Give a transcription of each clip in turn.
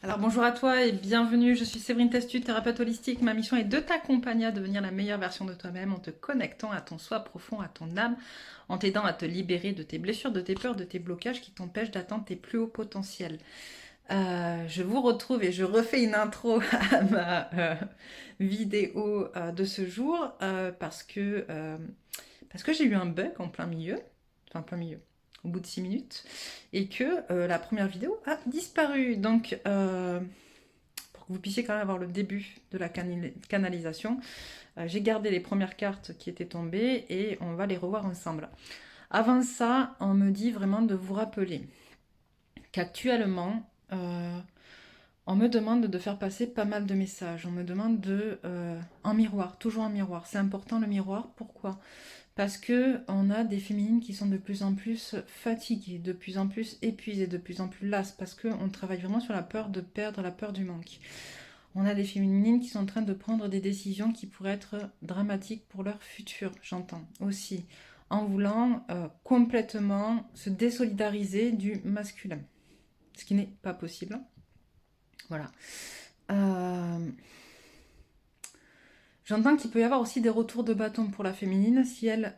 Alors bonjour à toi et bienvenue, je suis Séverine Testu, thérapeute holistique. Ma mission est de t'accompagner à devenir la meilleure version de toi-même en te connectant à ton soi profond, à ton âme, en t'aidant à te libérer de tes blessures, de tes peurs, de tes blocages qui t'empêchent d'atteindre tes plus hauts potentiels. Je vous retrouve et je refais une intro à ma vidéo de ce jour parce que j'ai eu un bug en plein milieu, enfin plein milieu, au bout de 6 minutes, et que la première vidéo a disparu. Donc, pour que vous puissiez quand même avoir le début de la canalisation, j'ai gardé les premières cartes qui étaient tombées et on va les revoir ensemble. Avant ça, on me dit vraiment de vous rappeler qu'actuellement, on me demande de faire passer pas mal de messages. On me demande en miroir, toujours en miroir. C'est important le miroir. Pourquoi? Parce que on a des féminines qui sont de plus en plus fatiguées, de plus en plus épuisées, de plus en plus lasses, parce qu'on travaille vraiment sur la peur de perdre, la peur du manque. On a des féminines qui sont en train de prendre des décisions qui pourraient être dramatiques pour leur futur, j'entends aussi, en voulant complètement se désolidariser du masculin, ce qui n'est pas possible. Voilà. Euh, J'entends qu'il peut y avoir aussi des retours de bâton pour la féminine si elle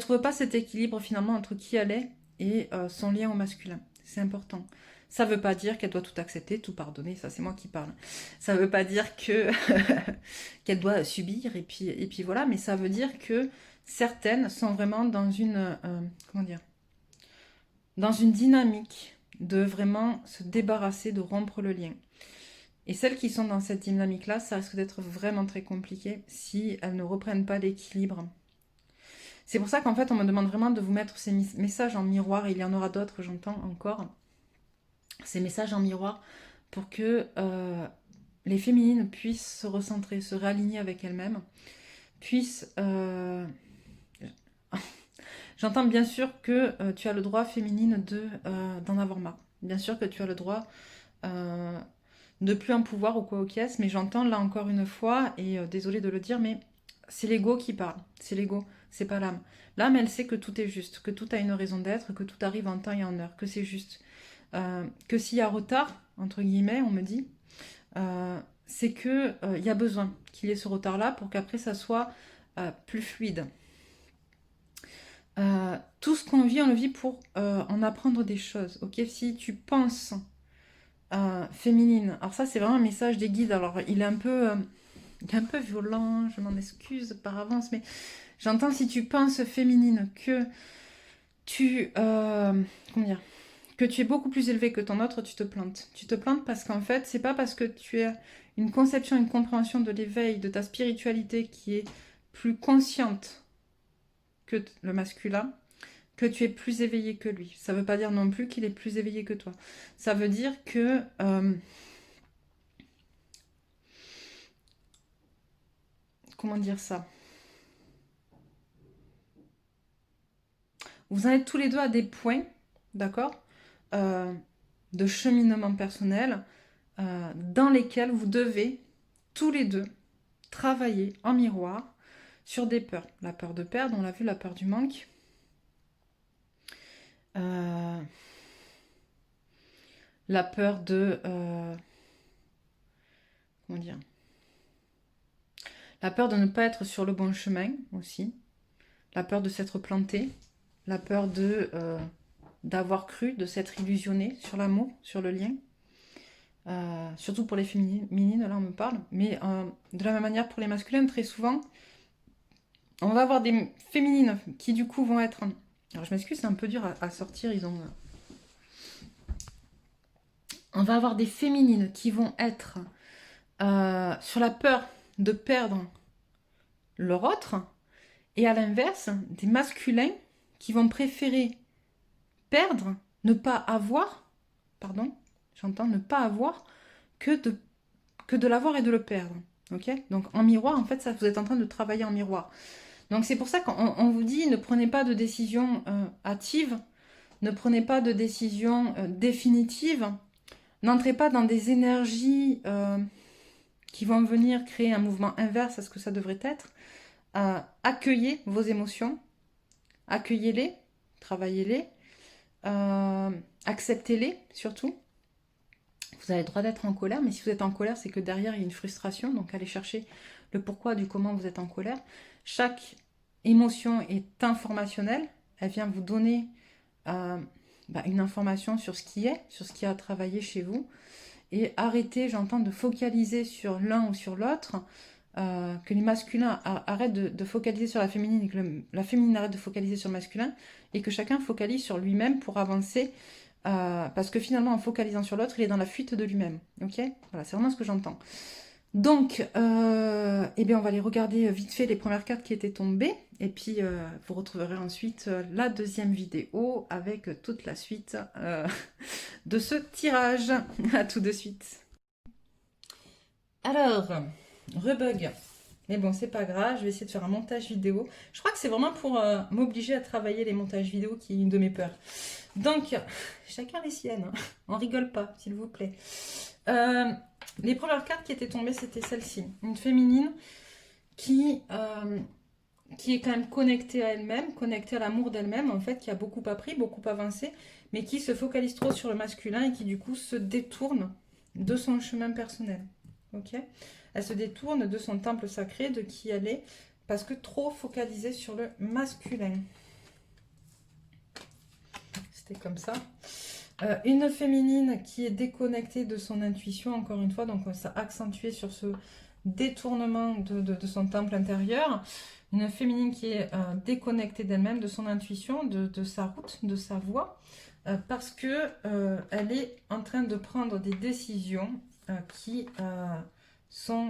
trouve pas cet équilibre finalement entre qui elle est et son lien au masculin. C'est important. Ça veut pas dire qu'elle doit tout accepter, tout pardonner, ça c'est moi qui parle. Ça veut pas dire que qu'elle doit subir et puis voilà, mais ça veut dire que certaines sont vraiment dans comment dire, dans une dynamique de vraiment se débarrasser, de rompre le lien. Et celles qui sont dans cette dynamique-là, ça risque d'être vraiment très compliqué si elles ne reprennent pas l'équilibre. C'est pour ça qu'en fait, on me demande vraiment de vous mettre ces messages en miroir. Il y en aura d'autres, j'entends encore. Ces messages en miroir pour que les féminines puissent se recentrer, se réaligner avec elles-mêmes, puissent... J'entends bien sûr que tu as le droit, féminine, d'en avoir marre. Bien sûr que tu as le droit euh, de plus en pouvoir ou quoi au caisse, mais j'entends là encore une fois, et désolée de le dire, mais c'est l'ego qui parle, c'est l'ego, c'est pas l'âme. L'âme, elle sait que tout est juste, que tout a une raison d'être, que tout arrive en temps et en heure, que c'est juste. Que s'il y a retard, entre guillemets, on me dit, c'est que il y a besoin qu'il y ait ce retard-là pour qu'après ça soit plus fluide. Tout ce qu'on vit, on le vit pour en apprendre des choses. Ok, si tu penses féminine. Alors ça, c'est vraiment un message des guides. Alors, il est un peu violent, je m'en excuse par avance, mais j'entends si tu penses féminine que comment dire, que tu es beaucoup plus élevé que ton autre, tu te plantes. Tu te plantes parce qu'en fait, c'est pas parce que tu as une conception, une compréhension de l'éveil, de ta spiritualité qui est plus consciente que le masculin, que tu es plus éveillé que lui. Ça veut pas dire non plus qu'il est plus éveillé que toi. Ça veut dire que comment dire ça? Vous en êtes tous les deux à des points, d'accord, euh, de cheminement personnel dans lesquels vous devez tous les deux travailler en miroir sur des peurs. La peur de perdre, on l'a vu, la peur du manque. Euh, la peur de... comment dire? La peur de ne pas être sur le bon chemin aussi. La peur de s'être planté. La peur d'avoir cru, de s'être illusionné sur l'amour, sur le lien. Surtout pour les féminines, là on me parle, mais de la même manière pour les masculins, très souvent, on va avoir des féminines qui du coup vont être... Alors je m'excuse, c'est un peu dur à sortir, on va avoir des féminines qui vont être sur la peur de perdre leur autre, et à l'inverse, des masculins qui vont préférer perdre, ne pas avoir, pardon, j'entends ne pas avoir, que de l'avoir et de le perdre. Ok. Donc en miroir, en fait, ça, vous êtes en train de travailler en miroir. Donc c'est pour ça qu'on vous dit ne prenez pas de décision hâtive, ne prenez pas de décision définitive, n'entrez pas dans des énergies qui vont venir créer un mouvement inverse à ce que ça devrait être. Accueillez vos émotions, accueillez-les, travaillez-les, acceptez-les surtout. Vous avez le droit d'être en colère, mais si vous êtes en colère, c'est que derrière, il y a une frustration. Donc, allez chercher le pourquoi du comment vous êtes en colère. Chaque émotion est informationnelle. Elle vient vous donner une information sur ce qui est, sur ce qui a travaillé chez vous. Et arrêtez, j'entends, de focaliser sur l'un ou sur l'autre. Que les masculins arrêtent de focaliser sur la féminine et que la féminine arrête de focaliser sur le masculin et que chacun focalise sur lui-même pour avancer parce que finalement en focalisant sur l'autre il est dans la fuite de lui-même, ok, voilà, c'est vraiment ce que j'entends. Donc eh bien on va aller regarder vite fait les premières cartes qui étaient tombées et puis vous retrouverez ensuite la deuxième vidéo avec toute la suite de ce tirage. À tout de suite. Alors rebug. Mais bon, c'est pas grave, je vais essayer de faire un montage vidéo. Je crois que c'est vraiment pour m'obliger à travailler les montages vidéo qui est une de mes peurs. Donc, chacun les siennes. Hein. On rigole pas, s'il vous plaît. Les premières cartes qui étaient tombées, c'était celle-ci. Une féminine qui est quand même connectée à elle-même, connectée à l'amour d'elle-même, en fait, qui a beaucoup appris, beaucoup avancé, mais qui se focalise trop sur le masculin et qui, du coup, se détourne de son chemin personnel. Ok ? Elle se détourne de son temple sacré, de qui elle est, parce que trop focalisée sur le masculin. C'était comme ça. Une féminine qui est déconnectée de son intuition, encore une fois, donc ça a accentué sur ce détournement de son temple intérieur. Une féminine qui est déconnectée d'elle-même, de son intuition, de sa route, de sa voie, parce que elle est en train de prendre des décisions qui sont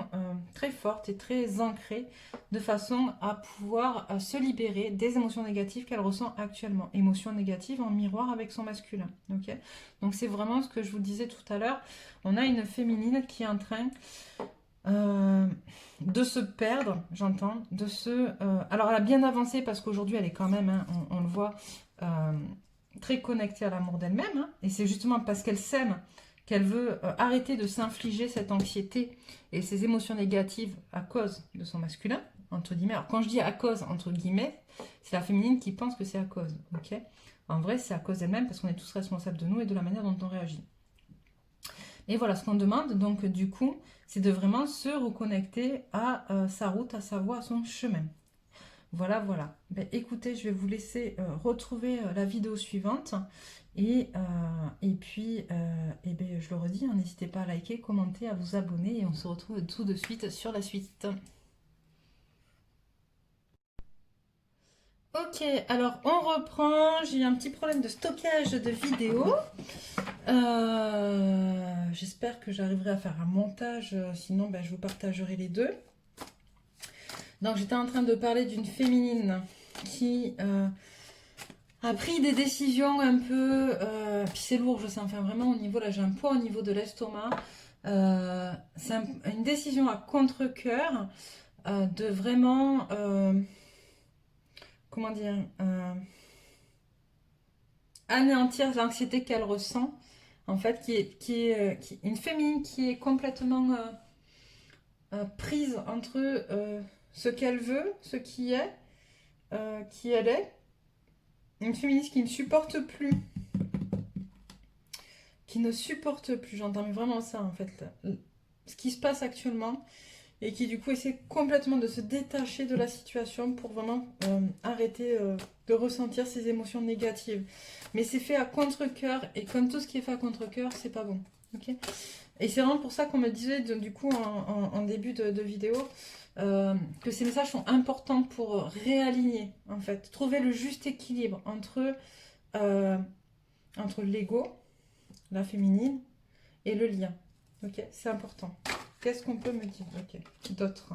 très fortes et très ancrées de façon à pouvoir se libérer des émotions négatives qu'elle ressent actuellement. Émotions négatives en miroir avec son masculin. Okay, donc c'est vraiment ce que je vous disais tout à l'heure. On a une féminine qui est en train de se perdre, j'entends, de se... alors elle a bien avancé parce qu'aujourd'hui elle est quand même, hein, on le voit, très connectée à l'amour d'elle-même. Hein, et c'est justement parce qu'elle s'aime qu'elle veut arrêter de s'infliger cette anxiété et ces émotions négatives à cause de son masculin, entre guillemets. Alors quand je dis à cause, entre guillemets, c'est la féminine qui pense que c'est à cause, ok. En vrai, c'est à cause d'elle-même parce qu'on est tous responsables de nous et de la manière dont on réagit. Et voilà, ce qu'on demande, donc du coup, c'est de vraiment se reconnecter à sa route, à sa voie, à son chemin. Voilà, voilà. Ben, écoutez, je vais vous laisser retrouver la vidéo suivante. Et puis, ben, je le redis, hein, n'hésitez pas à liker, commenter, à vous abonner. Et on se retrouve tout de suite sur la suite. Ok, alors on reprend. J'ai eu un petit problème de stockage de vidéos. J'espère que j'arriverai à faire un montage. Sinon, ben, je vous partagerai les deux. Donc j'étais en train de parler d'une féminine qui a pris des décisions un peu... puis c'est lourd, je sens, enfin vraiment au niveau... Là j'ai un poids au niveau de l'estomac. C'est une décision à contre-cœur de vraiment... comment dire anéantir l'anxiété qu'elle ressent. En fait, qui est une féminine qui est complètement prise entre ce qu'elle veut, ce qui est, qui elle est. Une féministe qui ne supporte plus. Qui ne supporte plus, j'entends vraiment ça en fait. Ce qui se passe actuellement. Et qui du coup essaie complètement de se détacher de la situation pour vraiment arrêter de ressentir ces émotions négatives. Mais c'est fait à contre-cœur. Et comme tout ce qui est fait à contre-cœur, c'est pas bon. Okay, et c'est vraiment pour ça qu'on me disait du coup en début de vidéo que ces messages sont importants pour réaligner en fait. Trouver le juste équilibre entre l'ego, la féminine et le lien. Ok, c'est important. Qu'est-ce qu'on peut me dire? Ok, d'autres.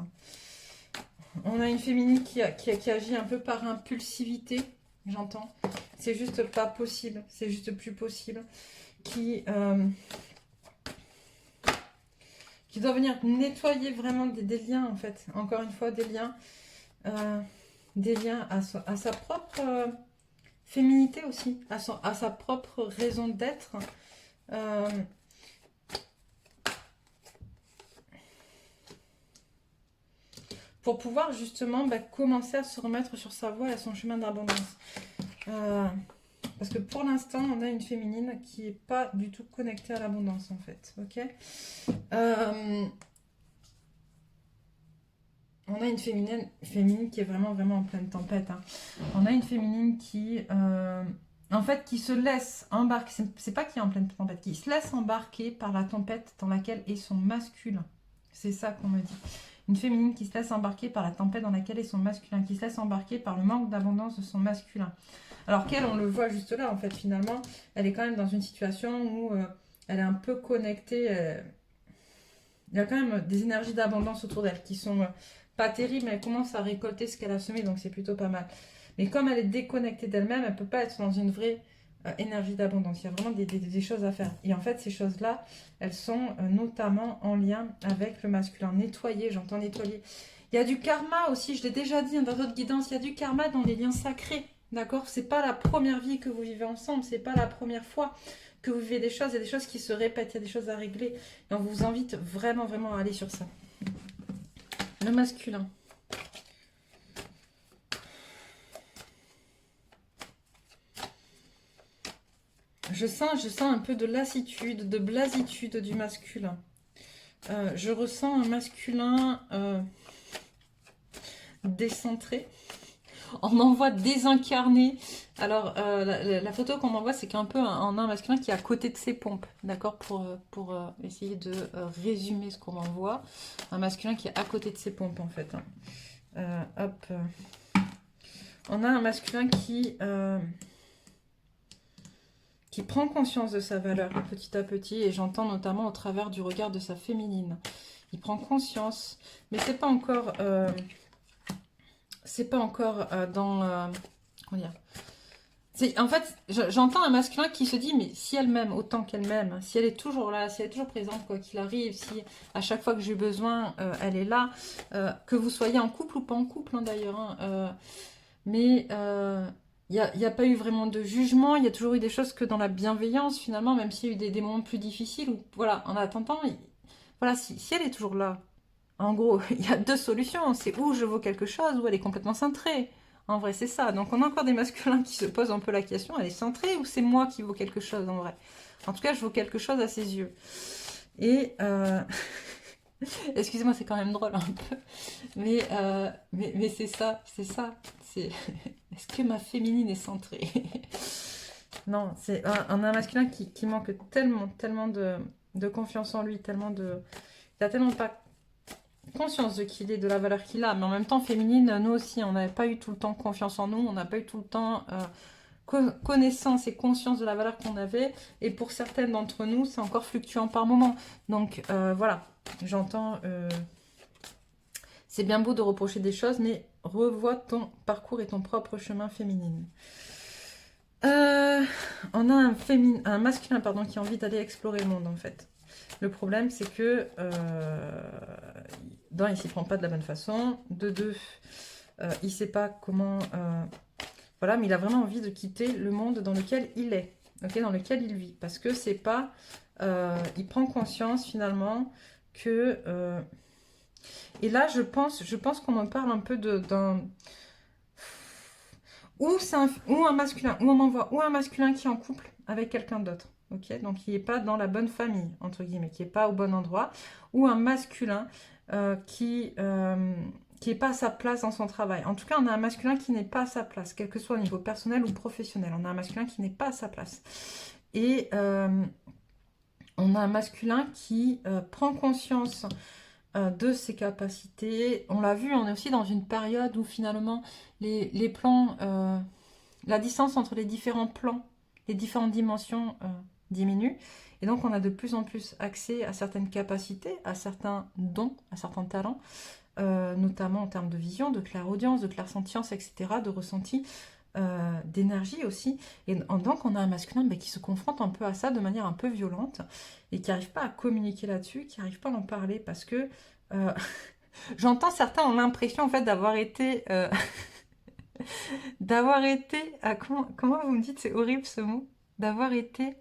On a une féminine qui agit un peu par impulsivité, j'entends. C'est juste pas possible, c'est juste plus possible. Qui doit venir nettoyer vraiment des liens, en fait. Encore une fois, des liens à sa propre féminité aussi, à sa propre raison d'être. Pour pouvoir justement commencer à se remettre sur sa voie et à son chemin d'abondance. Parce que pour l'instant, on a une féminine qui n'est pas du tout connectée à l'abondance, en fait. Ok. On a une féminine qui est vraiment, vraiment en pleine tempête. Hein. On a une féminine qui, en fait, qui se laisse embarquer. C'est pas qui est en pleine tempête, qui se laisse embarquer par la tempête dans laquelle est son masculin. C'est ça qu'on me dit. Une féminine qui se laisse embarquer par la tempête dans laquelle est son masculin, qui se laisse embarquer par le manque d'abondance de son masculin. Alors qu'elle, on le voit juste là, en fait, finalement, elle est quand même dans une situation où elle est un peu connectée. Il y a quand même des énergies d'abondance autour d'elle qui sont pas terribles, mais elle commence à récolter ce qu'elle a semé, donc c'est plutôt pas mal. Mais comme elle est déconnectée d'elle-même, elle ne peut pas être dans une vraie énergie d'abondance. Il y a vraiment des choses à faire. Et en fait, ces choses-là, elles sont notamment en lien avec le masculin. Nettoyer, j'entends nettoyer. Il y a du karma aussi, je l'ai déjà dit dans d'autres guidances, il y a du karma dans les liens sacrés. D'accord? C'est pas la première vie que vous vivez ensemble, c'est pas la première fois que vous vivez des choses, il y a des choses qui se répètent, il y a des choses à régler. Et on vous invite vraiment, vraiment à aller sur ça. Le masculin. Je sens un peu de lassitude, de blasitude du masculin. Je ressens un masculin décentré. On m'envoie désincarné. Alors, la photo qu'on m'envoie, c'est qu'un peu on a un masculin qui est à côté de ses pompes, d'accord, pour essayer de résumer ce qu'on m'envoie. Un masculin qui est à côté de ses pompes, en fait. Hein. Hop. On a un masculin qui prend conscience de sa valeur petit à petit, et j'entends notamment au travers du regard de sa féminine. Il prend conscience, mais c'est pas encore... c'est pas encore dans... comment dire, en fait, j'entends un masculin qui se dit, mais si elle m'aime autant qu'elle m'aime, si elle est toujours là, si elle est toujours présente, quoi qu'il arrive, si à chaque fois que j'ai besoin, elle est là, que vous soyez en couple ou pas en couple, hein, d'ailleurs, hein, mais il n'y a pas eu vraiment de jugement, il y a toujours eu des choses que dans la bienveillance, finalement, même s'il y a eu des moments plus difficiles, où, voilà, en attendant, voilà, si elle est toujours là, en gros, il y a deux solutions, c'est où je vaux quelque chose, ou elle est complètement cintrée. En vrai, c'est ça. Donc, on a encore des masculins qui se posent un peu la question, elle est centrée ou c'est moi qui vaux quelque chose, en vrai? En tout cas, je vaux quelque chose à ses yeux. Et, excusez-moi, c'est quand même drôle un peu. Mais c'est ça, c'est ça. Est-ce que ma féminine est centrée? Non, c'est un masculin qui manque tellement de confiance en lui, tellement de... Il a tellement pas conscience de qui il est, de la valeur qu'il a, mais en même temps féminine, nous aussi on n'avait pas eu tout le temps confiance en nous, on n'a pas eu tout le temps connaissance et conscience de la valeur qu'on avait, et pour certaines d'entre nous c'est encore fluctuant par moment, donc voilà, j'entends c'est bien beau de reprocher des choses, mais revois ton parcours et ton propre chemin féminine. On a un masculin pardon, qui a envie d'aller explorer le monde en fait. Le problème, c'est que, d'un, il ne s'y prend pas de la bonne façon. De deux, il ne sait pas comment... voilà, mais il a vraiment envie de quitter le monde dans lequel il est, okay, dans lequel il vit. Parce que c'est pas... il prend conscience, finalement, que... et là, je pense qu'on en parle un peu d'un... Ou un masculin, ou on m'envoie ou un masculin qui est en couple avec quelqu'un d'autre. Ok, donc il n'est pas dans la bonne famille, entre guillemets, qui n'est pas au bon endroit, ou un masculin qui n'est pas à sa place dans son travail. En tout cas, on a un masculin qui n'est pas à sa place, quel que soit au niveau personnel ou professionnel. On a un masculin qui n'est pas à sa place. Et on a un masculin qui prend conscience de ses capacités. On l'a vu, on est aussi dans une période où finalement les plans, la distance entre les différents plans, les différentes dimensions diminue. Et donc on a de plus en plus accès à certaines capacités, à certains dons, à certains talents, notamment en termes de vision, de clairaudience, de clairsentience, etc., de ressenti, d'énergie aussi. Et donc on a un masculin qui se confronte un peu à ça de manière un peu violente et qui n'arrive pas à communiquer là-dessus, qui n'arrive pas à en parler parce que j'entends certains ont l'impression en fait d'avoir été comment vous me dites, c'est horrible ce mot, d'avoir été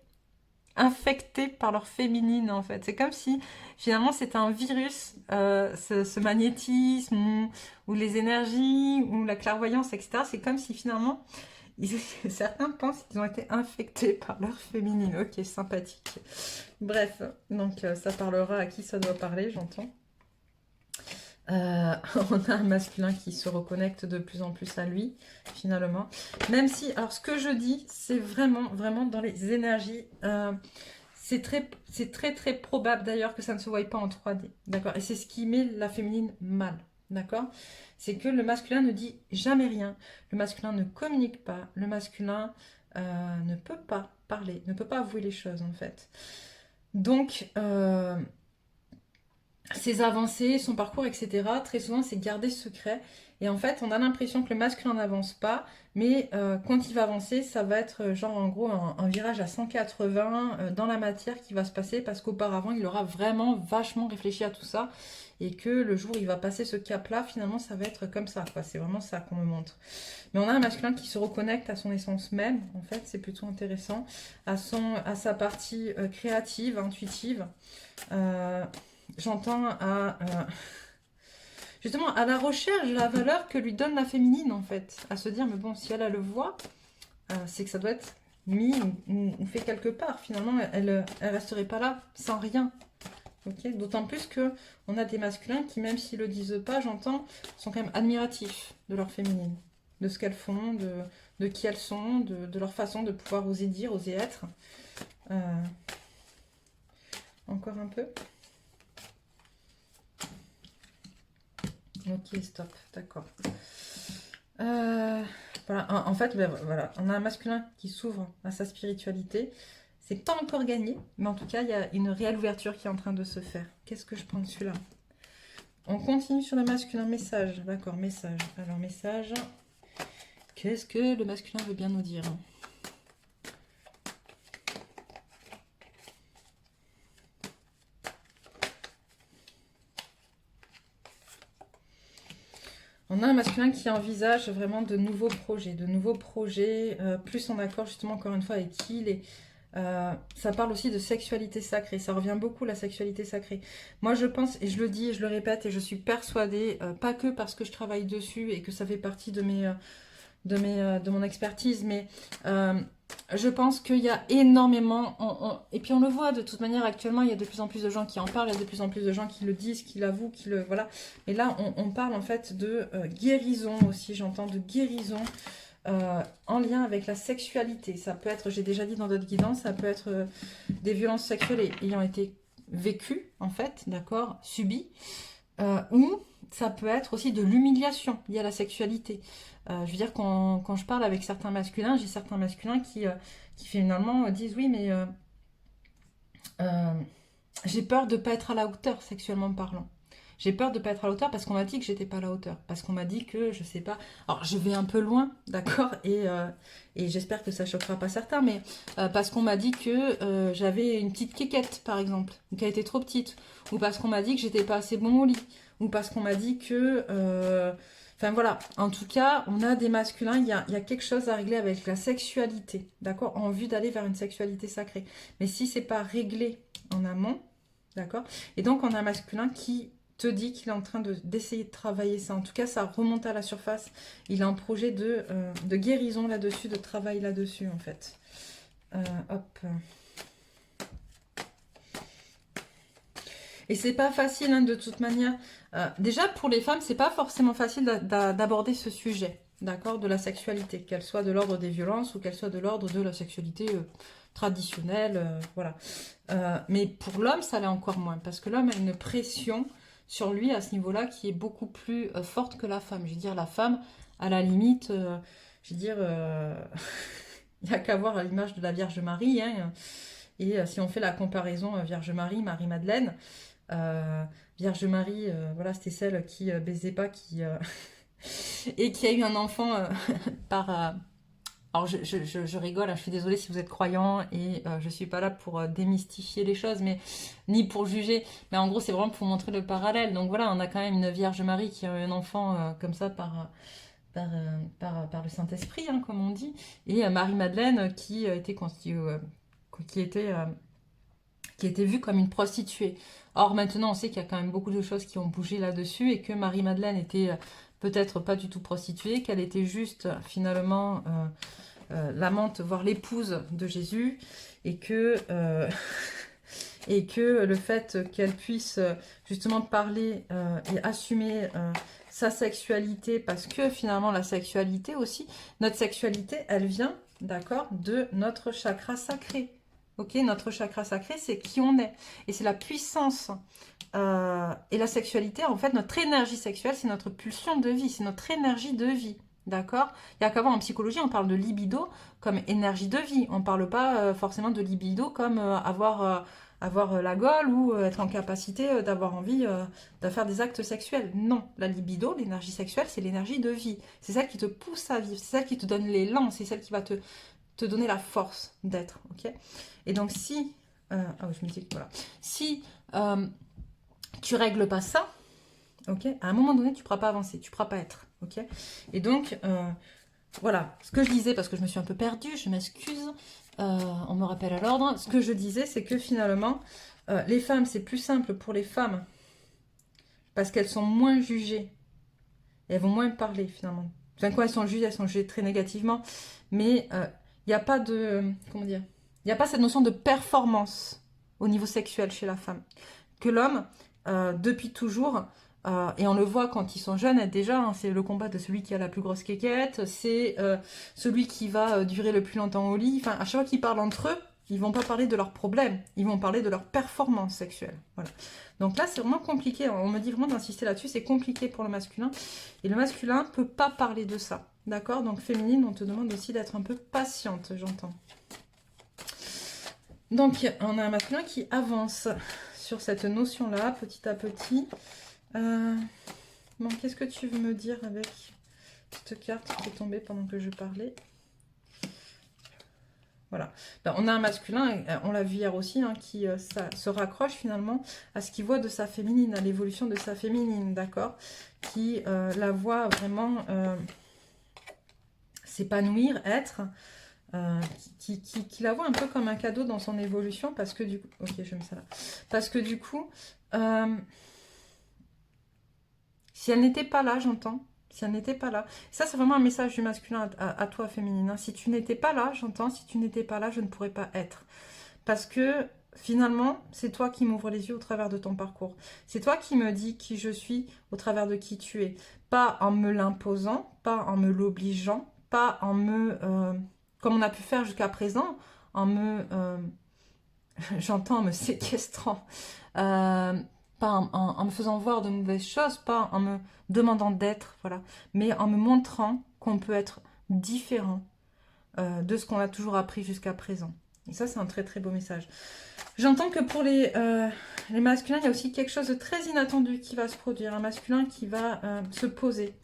infectés par leur féminine en fait. C'est comme si finalement c'était un virus, ce magnétisme ou les énergies ou la clairvoyance, etc. C'est comme si finalement Certains pensent qu'ils ont été infectés par leur féminine. Ok, sympathique. Bref, donc ça parlera à qui ça doit parler, j'entends. On a un masculin qui se reconnecte de plus en plus à lui, finalement. Même si, alors ce que je dis, c'est vraiment dans les énergies. C'est très probable d'ailleurs que ça ne se voie pas en 3D, d'accord? Et c'est ce qui met la féminine mal, d'accord? C'est que le masculin ne dit jamais rien, le masculin ne communique pas, le masculin ne peut pas parler, ne peut pas avouer les choses en fait. Donc, ses avancées, son parcours, etc., très souvent c'est gardé secret. Et en fait, on a l'impression que le masculin n'avance pas, mais quand il va avancer, ça va être genre en gros un virage à 180 dans la matière qui va se passer parce qu'auparavant, il aura vraiment vachement réfléchi à tout ça et que le jour où il va passer ce cap-là, finalement, ça va être comme ça, quoi. C'est vraiment ça qu'on me montre. Mais on a un masculin qui se reconnecte à son essence même, en fait, c'est plutôt intéressant, à sa partie créative, intuitive. J'entends justement à la recherche de la valeur que lui donne la féminine en fait, à se dire mais bon si elle le voit, c'est que ça doit être mis ou fait quelque part. Finalement elle resterait pas là sans rien. Okay, d'autant plus que on a des masculins qui même s'ils le disent pas, j'entends, sont quand même admiratifs de leur féminine, de ce qu'elles font, de qui elles sont, de leur façon de pouvoir oser dire, oser être. Encore un peu. Ok, stop, d'accord. Voilà, en fait, ben, voilà, on a un masculin qui s'ouvre à sa spiritualité. C'est pas encore gagné, mais en tout cas, il y a une réelle ouverture qui est en train de se faire. Qu'est-ce que je prends de celui-là? On continue sur le masculin. Message, d'accord, message. Alors, message. Qu'est-ce que le masculin veut bien nous dire? On a un masculin qui envisage vraiment de nouveaux projets, plus en accord justement encore une fois avec qui il est. Ça parle aussi de sexualité sacrée, ça revient beaucoup la sexualité sacrée. Moi je pense, et je le dis et je le répète, et je suis persuadée, pas que parce que je travaille dessus et que ça fait partie de mon expertise, mais je pense qu'il y a énormément, et puis on le voit de toute manière actuellement, il y a de plus en plus de gens qui en parlent, il y a de plus en plus de gens qui le disent, qui l'avouent, voilà. Et là, on parle en fait de guérison aussi, j'entends de guérison en lien avec la sexualité. Ça peut être, j'ai déjà dit dans d'autres guidances, ça peut être des violences sexuelles ayant été vécues, en fait, d'accord, subies, ou ça peut être aussi de l'humiliation liée à la sexualité. Je veux dire, quand je parle avec certains masculins, j'ai certains masculins qui finalement disent oui, mais j'ai peur de ne pas être à la hauteur sexuellement parlant. J'ai peur de ne pas être à la hauteur parce qu'on m'a dit que j'étais pas à la hauteur. Parce qu'on m'a dit que, je sais pas... Alors, je vais un peu loin, d'accord, et j'espère que ça choquera pas certains, mais parce qu'on m'a dit que j'avais une petite quéquette, par exemple, ou qu'elle était trop petite, ou parce qu'on m'a dit que j'étais pas assez bon au lit, ou parce qu'on m'a dit que... Enfin voilà, en tout cas, on a des masculins, il y a quelque chose à régler avec la sexualité, d'accord, en vue d'aller vers une sexualité sacrée. Mais si c'est pas réglé en amont, d'accord, et donc on a un masculin qui te dit qu'il est en train d'essayer de travailler ça. En tout cas, ça remonte à la surface. Il a un projet de guérison là-dessus, de travail là-dessus, en fait. Hop. Et c'est pas facile, hein, de toute manière. Déjà, pour les femmes, c'est pas forcément facile d'aborder ce sujet, d'accord, de la sexualité, qu'elle soit de l'ordre des violences ou qu'elle soit de l'ordre de la sexualité traditionnelle, voilà. Mais pour l'homme, ça l'est encore moins, parce que l'homme a une pression sur lui à ce niveau-là qui est beaucoup plus forte que la femme. Je veux dire, la femme, à la limite, je veux dire, il n'y a qu'à voir à l'image de la Vierge Marie, hein, et si on fait la comparaison Vierge Marie, Marie-Madeleine, Vierge Marie, voilà, c'était celle qui baisait pas, et qui a eu un enfant par... Alors je rigole, hein, je suis désolée si vous êtes croyant et je suis pas là pour démystifier les choses, mais ni pour juger. Mais en gros, c'est vraiment pour montrer le parallèle. Donc voilà, on a quand même une Vierge Marie qui a eu un enfant comme ça par le Saint-Esprit, hein, comme on dit, et Marie-Madeleine qui était qui était vue comme une prostituée. Or maintenant, on sait qu'il y a quand même beaucoup de choses qui ont bougé là-dessus et que Marie-Madeleine était peut-être pas du tout prostituée, qu'elle était juste finalement l'amante, voire l'épouse de Jésus, et que, et que le fait qu'elle puisse justement parler et assumer sa sexualité, parce que finalement la sexualité aussi, notre sexualité, elle vient, d'accord, de notre chakra sacré. Ok, notre chakra sacré, c'est qui on est. Et c'est la puissance et la sexualité, en fait, notre énergie sexuelle, c'est notre pulsion de vie, c'est notre énergie de vie. D'accord? Il y a qu'à voir en psychologie, on parle de libido comme énergie de vie. On ne parle pas forcément de libido comme avoir la gaule ou être en capacité d'avoir envie de faire des actes sexuels. Non, la libido, l'énergie sexuelle, c'est l'énergie de vie. C'est celle qui te pousse à vivre, c'est celle qui te donne l'élan, c'est celle qui va te donner la force d'être. Ok? Et donc si... ah oui, je me dis que voilà. Si tu règles pas ça, ok, à un moment donné, tu ne pourras pas avancer, tu ne pourras pas être. Ok? Et donc, voilà, ce que je disais, parce que je me suis un peu perdue, je m'excuse, on me rappelle à l'ordre. Ce que je disais, c'est que finalement, les femmes, c'est plus simple pour les femmes, parce qu'elles sont moins jugées, et elles vont moins parler finalement. Enfin, quand elles sont jugées très négativement, mais il n'y a pas de, comment dire, il n'y a pas cette notion de performance au niveau sexuel chez la femme. Que l'homme, depuis toujours, et on le voit quand ils sont jeunes déjà, hein, c'est le combat de celui qui a la plus grosse quéquette, c'est celui qui va durer le plus longtemps au lit. Enfin, à chaque fois qu'ils parlent entre eux, ils vont pas parler de leurs problèmes, ils vont parler de leur performance sexuelle. Voilà. Donc là, c'est vraiment compliqué. On me dit vraiment d'insister là-dessus, c'est compliqué pour le masculin. Et le masculin peut pas parler de ça. D'accord? Donc féminine, on te demande aussi d'être un peu patiente, j'entends. Donc, on a un masculin qui avance sur cette notion-là, petit à petit. Bon, qu'est-ce que tu veux me dire avec cette carte qui est tombée pendant que je parlais? Voilà. Ben, on a un masculin, on l'a vu hier aussi, hein, qui se raccroche finalement à ce qu'il voit de sa féminine, à l'évolution de sa féminine, d'accord? Qui la voit vraiment s'épanouir, être... qui la voit un peu comme un cadeau dans son évolution, parce que du coup... Ok, je mets ça là. Parce que du coup... si elle n'était pas là, j'entends. Si elle n'était pas là. Ça, c'est vraiment un message du masculin à toi, féminine. Hein. Si tu n'étais pas là, j'entends. Si tu n'étais pas là, je ne pourrais pas être. Parce que finalement, c'est toi qui m'ouvres les yeux au travers de ton parcours. C'est toi qui me dis qui je suis au travers de qui tu es. Pas en me l'imposant, pas en me l'obligeant, pas en me... comme on a pu faire jusqu'à présent, en me... j'entends en me séquestrant. Pas en me faisant voir de mauvaises choses, pas en me demandant d'être, voilà, mais en me montrant qu'on peut être différent de ce qu'on a toujours appris jusqu'à présent. Et ça, c'est un très très beau message. J'entends que pour les masculins, il y a aussi quelque chose de très inattendu qui va se produire. Un masculin qui va se poser.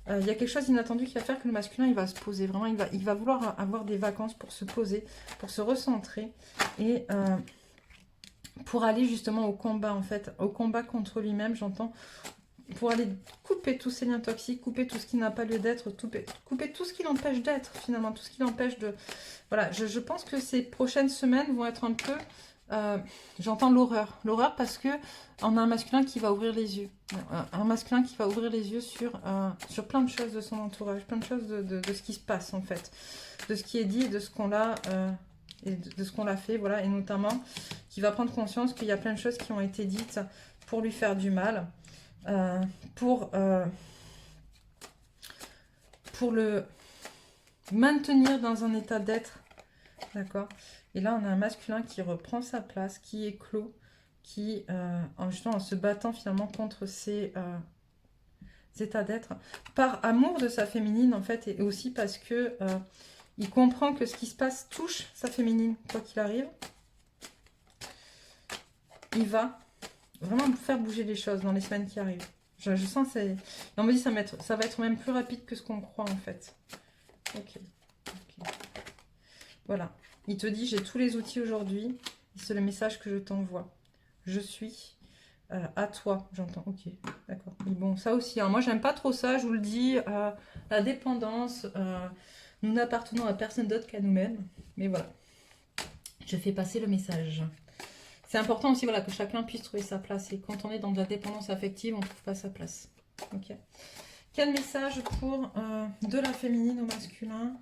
Il y a quelque chose d'inattendu qui va faire que le masculin, il va se poser. Vraiment, il va vouloir avoir des vacances pour se poser, pour se recentrer. Et... pour aller justement au combat, en fait, au combat contre lui-même, j'entends, pour aller couper tous ces liens toxiques, couper tout ce qui n'a pas lieu d'être, couper tout ce qui l'empêche d'être, finalement, tout ce qui l'empêche de... Voilà, je pense que ces prochaines semaines vont être un peu... j'entends l'horreur. L'horreur parce que on a un masculin qui va ouvrir les yeux. Un masculin qui va ouvrir les yeux sur plein de choses de son entourage, plein de choses de ce qui se passe, en fait. De ce qui est dit et de ce qu'on a... et de ce qu'on l'a fait, voilà, et notamment qui va prendre conscience qu'il y a plein de choses qui ont été dites pour lui faire du mal, pour le maintenir dans un état d'être, d'accord. Et là, on a un masculin qui reprend sa place, qui est clos, qui, justement, en se battant finalement contre ces états d'être, par amour de sa féminine, en fait, et aussi parce que... il comprend que ce qui se passe touche sa féminine, quoi qu'il arrive. Il va vraiment faire bouger les choses dans les semaines qui arrivent. Je sens que c'est... On me dit que ça va être même plus rapide que ce qu'on croit, en fait. Ok. Voilà. Il te dit, j'ai tous les outils aujourd'hui. C'est le message que je t'envoie. Je suis à toi. J'entends. Ok, d'accord. Mais bon, ça aussi, hein, moi, j'aime pas trop ça, je vous le dis. La dépendance... nous n'appartenons à personne d'autre qu'à nous-mêmes. Mais voilà, je fais passer le message. C'est important aussi, voilà, que chacun puisse trouver sa place. Et quand on est dans de la dépendance affective, on ne trouve pas sa place. Ok. Quel message pour de la féminine au masculin?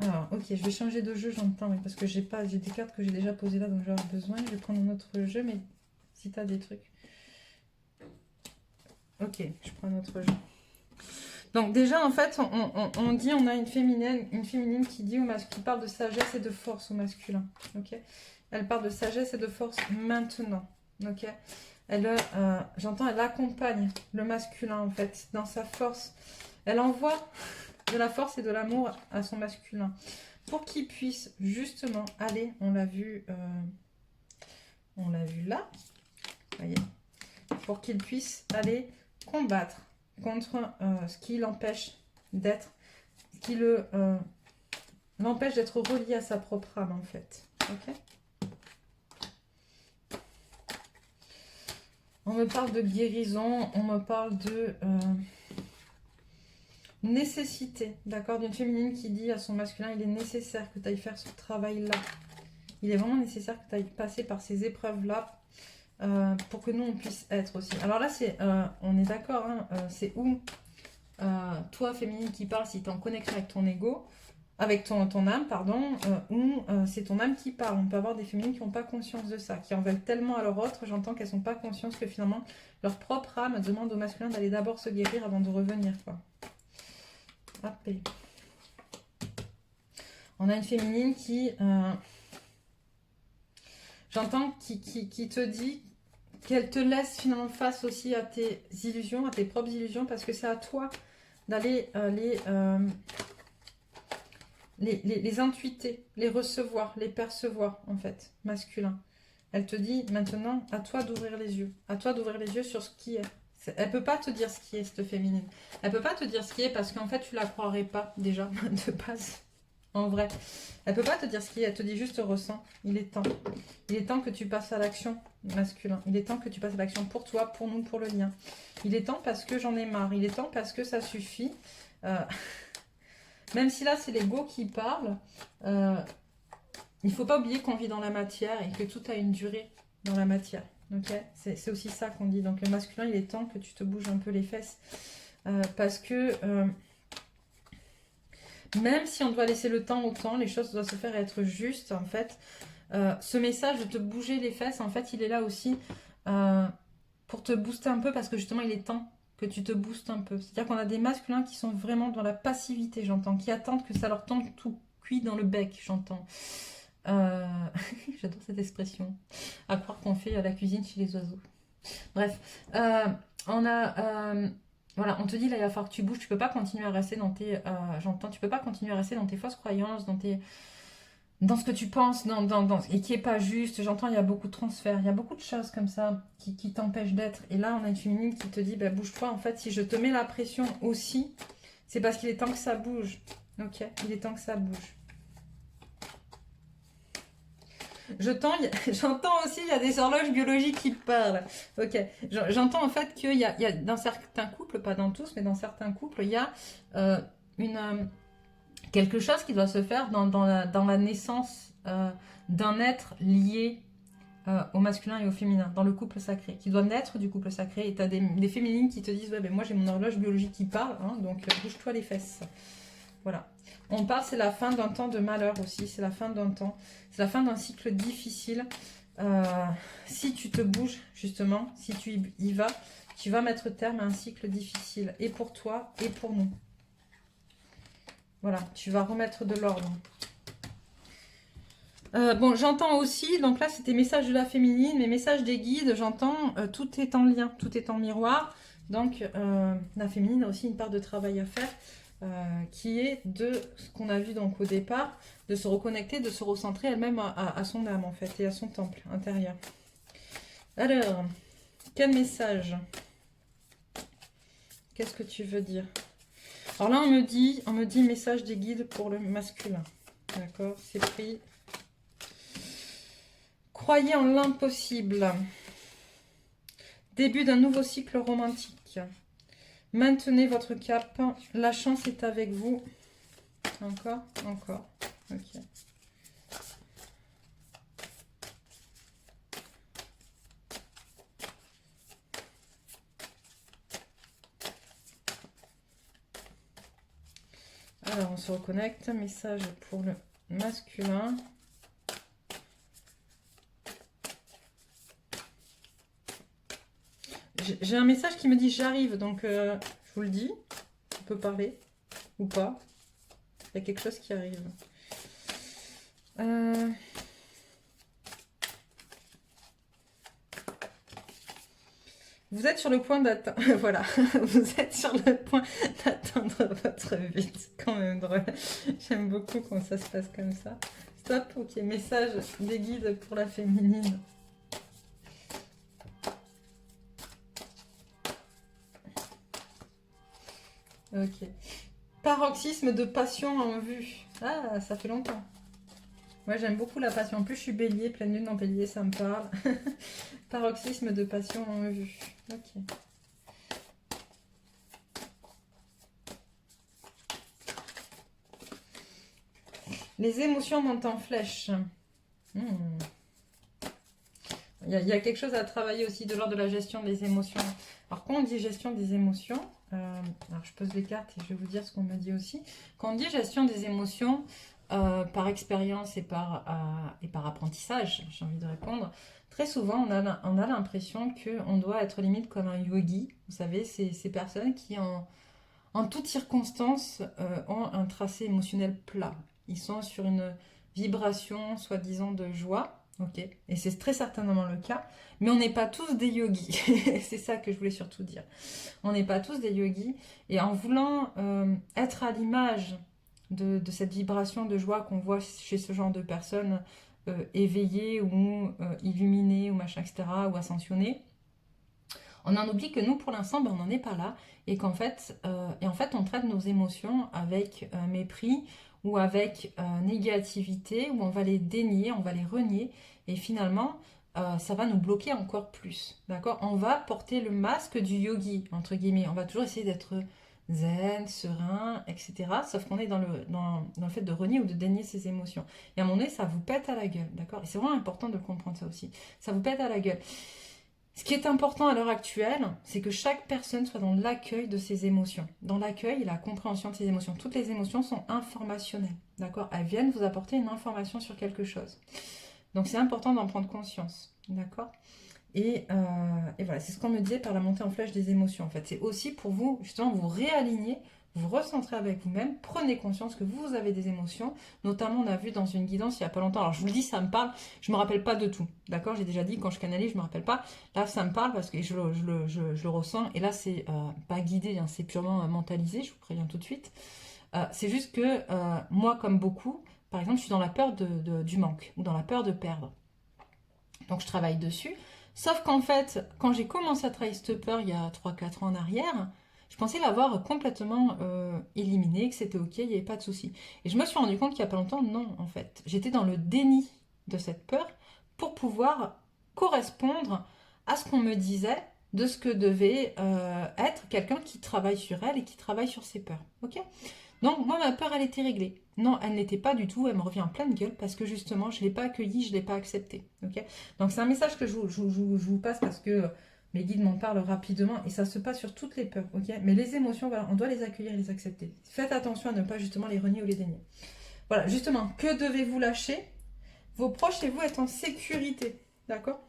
Alors, ok, je vais changer de jeu, j'entends, oui, parce que j'ai des cartes que j'ai déjà posées là, donc j'aurai besoin. Je vais prendre un autre jeu, mais si tu as des trucs. Ok, je prends un autre jeu. Donc déjà, en fait, on dit, on a une féminine qui dit qui parle de sagesse et de force au masculin. Ok, elle parle de sagesse et de force maintenant. Ok, j'entends, elle accompagne le masculin, en fait, dans sa force. Elle envoie de la force et de l'amour à son masculin pour qu'il puisse justement aller, on l'a vu là, voyez, pour qu'il puisse aller combattre contre ce qui l'empêche d'être, ce qui l'empêche d'être relié à sa propre âme, en fait. Ok. On me parle de guérison, on me parle de nécessité, d'accord, d'une féminine qui dit à son masculin, il est nécessaire que tu ailles faire ce travail-là. Il est vraiment nécessaire que tu ailles passer par ces épreuves-là pour que nous, on puisse être aussi. Alors là, on est d'accord, hein, c'est où toi, féminine qui parle, si tu es en connexion avec ton ego, avec ton âme, pardon, ou c'est ton âme qui parle. On peut avoir des féminines qui n'ont pas conscience de ça, qui en veulent tellement à leur autre, j'entends qu'elles n'ont pas conscience que finalement, leur propre âme demande au masculin d'aller d'abord se guérir avant de revenir, quoi. Hop. On a une féminine qui... j'entends qui te dit qu'elle te laisse finalement face aussi à tes illusions, à tes propres illusions, parce que c'est à toi d'aller les intuiter, les recevoir, les percevoir, en fait, masculin. Elle te dit maintenant, à toi d'ouvrir les yeux. À toi d'ouvrir les yeux sur ce qui est. Elle ne peut pas te dire ce qui est, cette féminine. Elle ne peut pas te dire ce qui est parce qu'en fait, tu ne la croirais pas, déjà, de base. En vrai. Elle ne peut pas te dire ce qui est. Elle te dit juste ressens. Il est temps. Il est temps que tu passes à l'action, masculin. Il est temps que tu passes à l'action pour toi, pour nous, pour le lien. Il est temps parce que j'en ai marre. Il est temps parce que ça suffit. Même si là, c'est l'ego qui parle, il ne faut pas oublier qu'on vit dans la matière et que tout a une durée dans la matière. Okay, c'est aussi ça qu'on dit. Donc le masculin, il est temps que tu te bouges un peu les fesses. Parce que même si on doit laisser le temps au temps, les choses doivent se faire et être justes, en fait. Ce message de te bouger les fesses, en fait, il est là aussi pour te booster un peu parce que justement, il est temps que tu te boostes un peu. C'est-à-dire qu'on a des masculins qui sont vraiment dans la passivité, j'entends, qui attendent que ça leur tombe tout cuit dans le bec, j'entends. J'adore cette expression. À croire qu'on fait à la cuisine chez les oiseaux. Bref, voilà, on te dit là, il va falloir que tu bouges. Tu peux pas continuer à rester dans tes, tu peux pas continuer à rester dans tes fausses croyances, dans ce que tu penses, et qui est pas juste. J'entends, il y a beaucoup de transferts, il y a beaucoup de choses comme ça qui t'empêchent d'être. Et là, on a une féminine qui te dit, bah, bouge-toi. En fait, si je te mets la pression aussi, c'est parce qu'il est temps que ça bouge. Ok, il est temps que ça bouge. J'entends aussi, il y a des horloges biologiques qui parlent. Ok, j'entends en fait qu'il y a dans certains couples, pas dans tous, mais dans certains couples, il y a quelque chose qui doit se faire dans la naissance d'un être lié au masculin et au féminin, dans le couple sacré, qui doit naître du couple sacré. Et tu as des féminines qui te disent, ouais, ben moi j'ai mon horloge biologique qui parle, hein, donc bouge-toi les fesses. Voilà. On parle, c'est la fin d'un temps de malheur aussi, c'est la fin d'un temps, c'est la fin d'un cycle difficile. Si tu te bouges, justement, si tu y vas, tu vas mettre terme à un cycle difficile, et pour toi, et pour nous. Voilà, tu vas remettre de l'ordre. Bon, j'entends aussi, donc là c'était message de la féminine, mais message des guides, j'entends, tout est en lien, tout est en miroir. Donc la féminine a aussi une part de travail à faire. Qui est de ce qu'on a vu donc au départ, de se reconnecter, de se recentrer elle-même à son âme en fait, et à son temple intérieur. Alors, quel message? Qu'est-ce que tu veux dire? Alors là, on me dit message des guides pour le masculin. D'accord, c'est pris. Croyez en l'impossible. Début d'un nouveau cycle romantique. Maintenez votre cap. La chance est avec vous. Encore. Ok. Alors, on se reconnecte. Message pour le masculin. J'ai un message qui me dit j'arrive, donc je vous le dis. On peut parler ou pas. Il y a quelque chose qui arrive. Vous êtes sur le point d'atteindre, voilà, vous êtes sur le point d'atteindre votre but. Quand même drôle. J'aime beaucoup quand ça se passe comme ça. Stop, ok, message des guides pour la féminine. Ok. Paroxysme de passion en vue. Ah, ça fait longtemps. Moi, j'aime beaucoup la passion. En plus, je suis bélier, pleine lune en bélier, ça me parle. Paroxysme de passion en vue. Ok. Les émotions montent en flèche. Il y a quelque chose à travailler aussi de l'ordre de la gestion des émotions. Alors, quand on dit gestion des émotions, alors je pose les cartes et je vais vous dire ce qu'on me dit aussi. Quand on dit gestion des émotions, par expérience et par apprentissage, j'ai envie de répondre, très souvent on a l'impression qu'on doit être limite comme un yogi. Vous savez, ces personnes qui en toutes circonstances ont un tracé émotionnel plat. Ils sont sur une vibration soi-disant de joie. Ok, et c'est très certainement le cas, mais on n'est pas tous des yogis. C'est ça que je voulais surtout dire. On n'est pas tous des yogis, et en voulant être à l'image de cette vibration de joie qu'on voit chez ce genre de personnes éveillées ou illuminées ou machin, etc., ou ascensionnées, on en oublie que nous, pour l'instant, ben, on n'en est pas là, et qu'en fait, on traite nos émotions avec mépris ou avec négativité, où on va les dénier, on va les renier, et finalement, ça va nous bloquer encore plus, d'accord? On va porter le masque du yogi, entre guillemets, on va toujours essayer d'être zen, serein, etc. Sauf qu'on est dans le fait de renier ou de dénier ses émotions. Et à un moment donné, ça vous pète à la gueule, d'accord? Et c'est vraiment important de comprendre ça aussi. Ça vous pète à la gueule. Ce qui est important à l'heure actuelle, c'est que chaque personne soit dans l'accueil de ses émotions. Dans l'accueil et la compréhension de ses émotions. Toutes les émotions sont informationnelles, d'accord? Elles viennent vous apporter une information sur quelque chose. Donc c'est important d'en prendre conscience, d'accord? Et voilà, c'est ce qu'on me disait par la montée en flèche des émotions. En fait, c'est aussi pour vous, justement, vous réaligner, vous recentrer avec vous-même. Prenez conscience que vous avez des émotions. Notamment, on a vu dans une guidance il n'y a pas longtemps. Alors, je vous le dis, ça me parle. Je ne me rappelle pas de tout. D'accord? J'ai déjà dit, quand je canalise, je ne me rappelle pas. Là, ça me parle parce que je le ressens. Et là, c'est pas guidé, hein, c'est purement mentalisé. Je vous préviens tout de suite. C'est juste que moi, comme beaucoup, par exemple, je suis dans la peur du manque ou dans la peur de perdre. Donc, je travaille dessus. Sauf qu'en fait, quand j'ai commencé à travailler cette peur il y a 3-4 ans en arrière, je pensais l'avoir complètement éliminée, que c'était ok, il n'y avait pas de souci. Et je me suis rendu compte qu'il n'y a pas longtemps, non, en fait. J'étais dans le déni de cette peur pour pouvoir correspondre à ce qu'on me disait de ce que devait être quelqu'un qui travaille sur elle et qui travaille sur ses peurs. Ok ? Donc, moi, ma peur, elle était réglée. Non, elle n'était pas du tout, elle me revient en pleine gueule parce que justement, je ne l'ai pas accueillie, je ne l'ai pas acceptée. Okay, donc, c'est un message que je vous passe parce que mes guides m'en parlent rapidement et ça se passe sur toutes les peurs. Okay, mais les émotions, voilà, on doit les accueillir et les accepter. Faites attention à ne pas justement les renier ou les dénier. Voilà, justement, que devez-vous lâcher? Vos proches et vous êtes en sécurité. D'accord?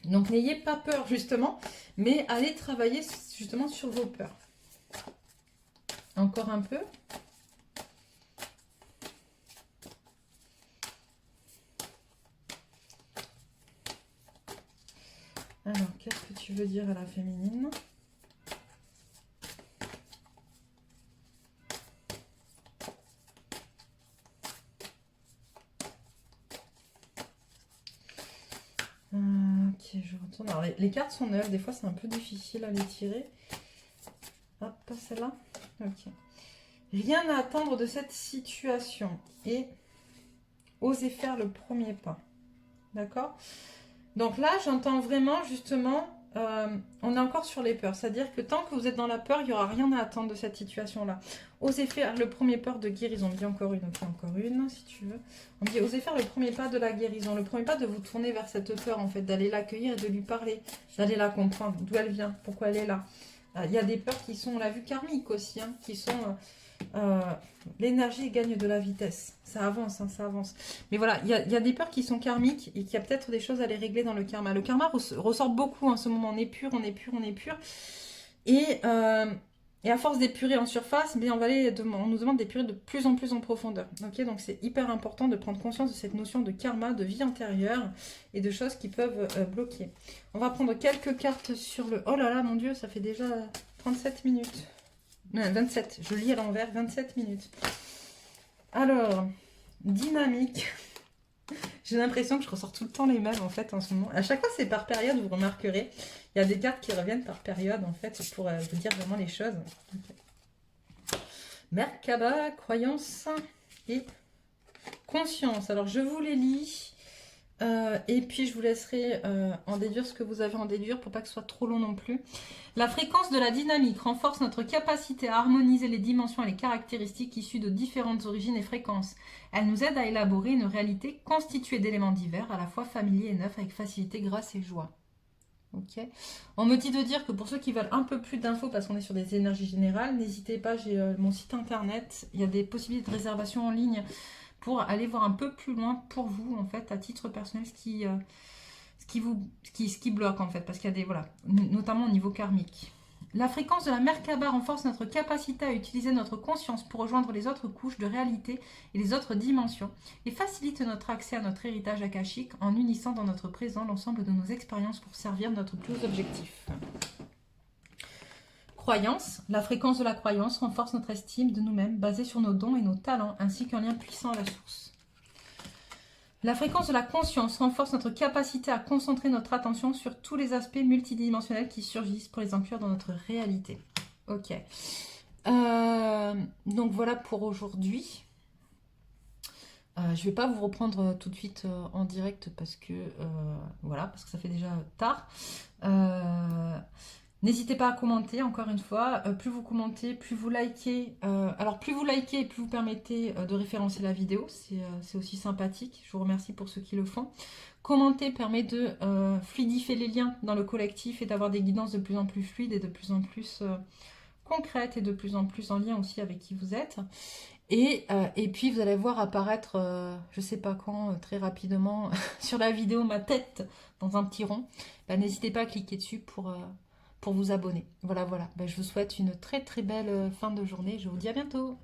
Donc, n'ayez pas peur, justement, mais allez travailler justement sur vos peurs. Encore un peu. Alors, qu'est-ce que tu veux dire à la féminine? Ok, je retourne. Alors, les cartes sont neuves, des fois c'est un peu difficile à les tirer. Hop, pas celle-là. Ok. Rien à attendre de cette situation et osez faire le premier pas. D'accord? Donc là, j'entends vraiment justement, on est encore sur les peurs. C'est-à-dire que tant que vous êtes dans la peur, il n'y aura rien à attendre de cette situation-là. Osez faire le premier pas de guérison. On me dit encore une, ok, encore une, si tu veux. On me dit, osez faire le premier pas de la guérison. Le premier pas de vous tourner vers cette peur, en fait, d'aller l'accueillir et de lui parler, d'aller la comprendre, d'où elle vient, pourquoi elle est là. Il y a des peurs qui sont, on l'a vu, karmiques aussi, hein, qui sont euh, l'énergie gagne de la vitesse. Ça avance, hein, ça avance. Mais voilà, il y a des peurs qui sont karmiques et qu'il y a peut-être des choses à les régler dans le karma. Le karma ressort beaucoup en ce moment. On est pur, on est pur, on est pur. Et, euh, et à force d'épurer en surface, mais on nous demande d'épurer de plus en profondeur. Ok, donc c'est hyper important de prendre conscience de cette notion de karma, de vie antérieure et de choses qui peuvent bloquer. On va prendre quelques cartes sur le... Oh là là, mon Dieu, ça fait déjà 37 minutes. Non, 27, je lis à l'envers, 27 minutes. Alors, dynamique. J'ai l'impression que je ressors tout le temps les mêmes en fait en ce moment. À chaque fois c'est par période, vous remarquerez. Il y a des cartes qui reviennent par période en fait pour vous dire vraiment les choses. Okay. Merkaba, croyance et conscience. Alors je vous les lis et puis je vous laisserai en déduire ce que vous avez à en déduire pour pas que ce soit trop long non plus. La fréquence de la dynamique renforce notre capacité à harmoniser les dimensions et les caractéristiques issues de différentes origines et fréquences. Elle nous aide à élaborer une réalité constituée d'éléments divers, à la fois familiers et neufs, avec facilité, grâce et joie. Ok. On me dit de dire que pour ceux qui veulent un peu plus d'infos, parce qu'on est sur des énergies générales, n'hésitez pas, j'ai mon site internet, il y a des possibilités de réservation en ligne pour aller voir un peu plus loin pour vous, en fait, à titre personnel, ce qui bloque, en fait, parce qu'il y a des, voilà, notamment au niveau karmique. La fréquence de la Merkaba renforce notre capacité à utiliser notre conscience pour rejoindre les autres couches de réalité et les autres dimensions et facilite notre accès à notre héritage akashique en unissant dans notre présent l'ensemble de nos expériences pour servir notre plus haut objectif. Croyance. La fréquence de la croyance renforce notre estime de nous-mêmes basée sur nos dons et nos talents ainsi qu'un lien puissant à la source. La fréquence de la conscience renforce notre capacité à concentrer notre attention sur tous les aspects multidimensionnels qui surgissent pour les inclure dans notre réalité. Ok. Donc voilà pour aujourd'hui. Je ne vais pas vous reprendre tout de suite en direct parce que voilà, parce que ça fait déjà tard. N'hésitez pas à commenter, encore une fois. Plus vous commentez, plus vous likez. Alors, plus vous likez, plus vous permettez de référencer la vidéo. C'est aussi sympathique. Je vous remercie pour ceux qui le font. Commenter permet de fluidifier les liens dans le collectif et d'avoir des guidances de plus en plus fluides et de plus en plus concrètes et de plus en plus en lien aussi avec qui vous êtes. Et puis, vous allez voir apparaître, je ne sais pas quand, très rapidement, sur la vidéo, ma tête dans un petit rond. N'hésitez pas à cliquer dessus pour vous abonner. Voilà. Je vous souhaite une très très belle fin de journée. Je vous dis à bientôt.